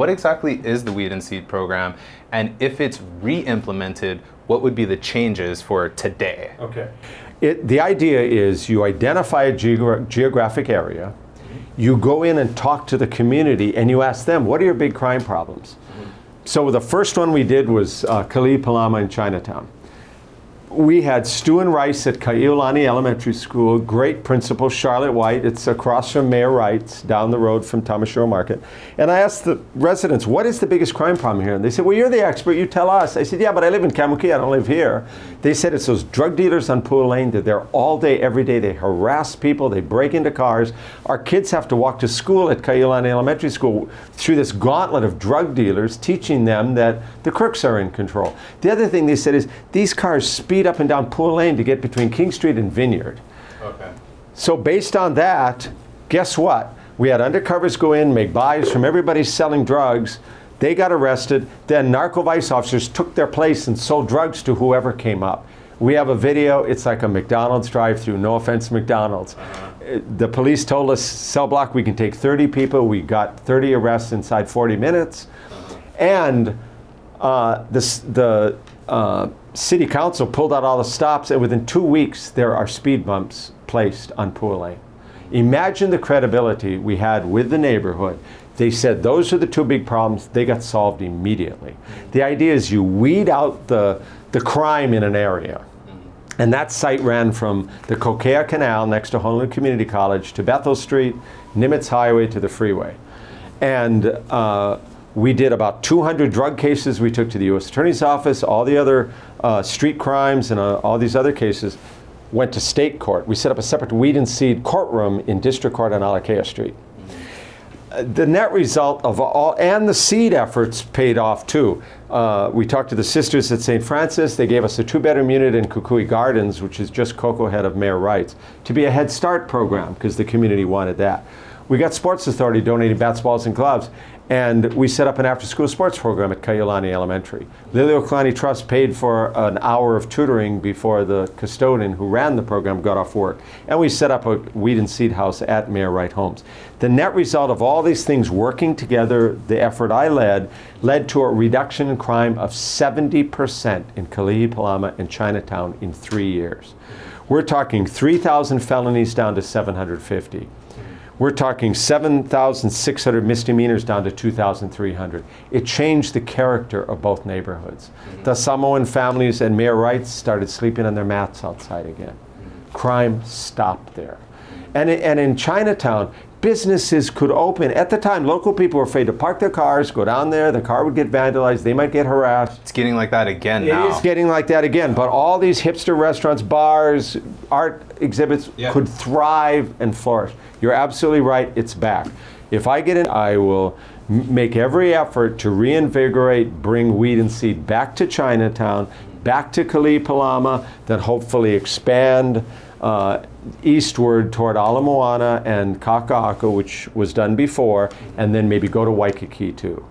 What exactly is the Weed and Seed program? And if it's re-implemented, what would be the changes for today? Okay. The idea is you identify a geographic area, you go in and talk to the community, and you ask them, what are your big crime problems? So the first one we did was Kalihi, Palama, in Chinatown. We had stew and rice at Kaiulani Elementary School, great principal, Charlotte White. It's across from Mayor Wright's, down the road from Tamashiro Market. And I asked the residents, what is the biggest crime problem here? And they said, well, you're the expert, you tell us. I said, yeah, but I live in Kamuki, I don't live here. They said it's those drug dealers on Pool Lane. They're there all day, every day. They harass people, they break into cars. Our kids have to walk to school at Kaiulani Elementary School through this gauntlet of drug dealers, teaching them that the crooks are in control. The other thing they said is, these cars speed up and down Pool Lane to get between King Street and Vineyard. Okay. So based on that, guess what? We had undercovers go in, make buys from everybody selling drugs. They got arrested. Then narco vice officers took their place and sold drugs to whoever came up. We have a video. It's like a McDonald's drive-through. No offense, McDonald's. The police told us, cell block, we can take 30 people. We got 30 arrests inside 40 minutes. And the City Council pulled out all the stops, and within 2 weeks, there are speed bumps placed on Pool Lane. Imagine the credibility we had with the neighborhood. They said those are the two big problems. They got solved immediately. The idea is you weed out the crime in an area. And that site ran from the Kokea Canal next to Honolulu Community College to Bethel Street, Nimitz Highway to the freeway. And we did about 200 drug cases we took to the U.S. Attorney's Office. All the other street crimes and all these other cases went to state court. We set up a separate Weed and Seed courtroom in District Court on Alakea Street. The net result of all, and the seed efforts paid off too. We talked to the sisters at St. Francis. They gave us a 2-bedroom unit in Kukui Gardens, which is just Cocoa Head of Mayor Wright's, to be a Head Start program because the community wanted that. We got Sports Authority donating bats, balls, and gloves. And we set up an after-school sports program at Kaiulani Elementary. Liliuokalani Trust paid for an hour of tutoring before the custodian who ran the program got off work. And we set up a Weed and Seed house at Mayor Wright Homes. The net result of all these things working together, the effort I led to a reduction in crime of 70% in Kalihi, Palama, and Chinatown in 3 years. We're talking 3,000 felonies down to 750. We're talking 7,600 misdemeanors down to 2,300. It changed the character of both neighborhoods. The Samoan families and Mayor Wright started sleeping on their mats outside again. Crime stopped there. And in Chinatown, businesses could open. At the time, local people were afraid to park their cars, go down there, the car would get vandalized, they might get harassed. It's getting like that again now. It is getting like that again, but all these hipster restaurants, bars, art exhibits could thrive and flourish. You're absolutely right, it's back. If I get in, I will make every effort to reinvigorate, bring Weed and Seed back to Chinatown, back to Kalihi, Palama, then hopefully expand eastward toward Ala Moana and Kaka'ako, which was done before, and then maybe go to Waikiki too.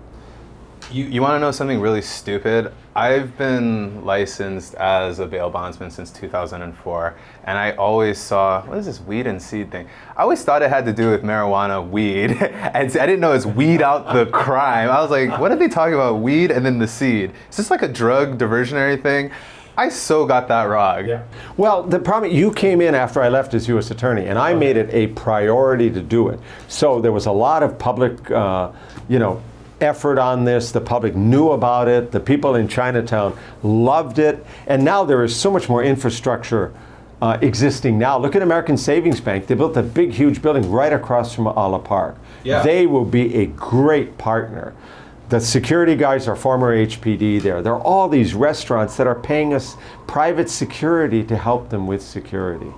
You want to know something really stupid? I've been licensed as a bail bondsman since 2004, and I always saw, what is this Weed and Seed thing? I always thought it had to do with marijuana, weed, and I didn't know it's weed out the crime. I was like, what are they talking about, weed and then the seed? Is this like a drug diversionary thing? I so got that wrong. Yeah. Well, the problem, you came in after I left as U.S. Attorney, and I made it a priority to do it. So there was a lot of public, effort on this. The public knew about it. The people in Chinatown loved it. And now there is so much more infrastructure existing now. Look at American Savings Bank. They built a big, huge building right across from Ala Park. Yeah. They will be a great partner. The security guys are former HPD there. There are all these restaurants that are paying us private security to help them with security.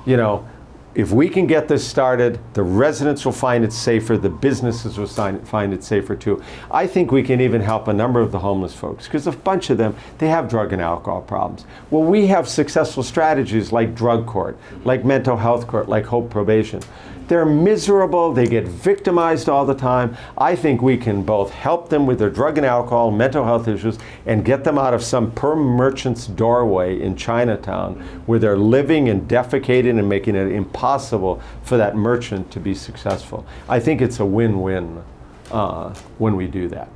You know, if we can get this started, the residents will find it safer, the businesses will find it safer too. I think we can even help a number of the homeless folks, because a bunch of them, they have drug and alcohol problems. Well, we have successful strategies like drug court, like mental health court, like Hope Probation. They're miserable, they get victimized all the time. I think we can both help them with their drug and alcohol, mental health issues, and get them out of some per merchant's doorway in Chinatown where they're living and defecating and making it impossible for that merchant to be successful. I think it's a win-win. when we do that.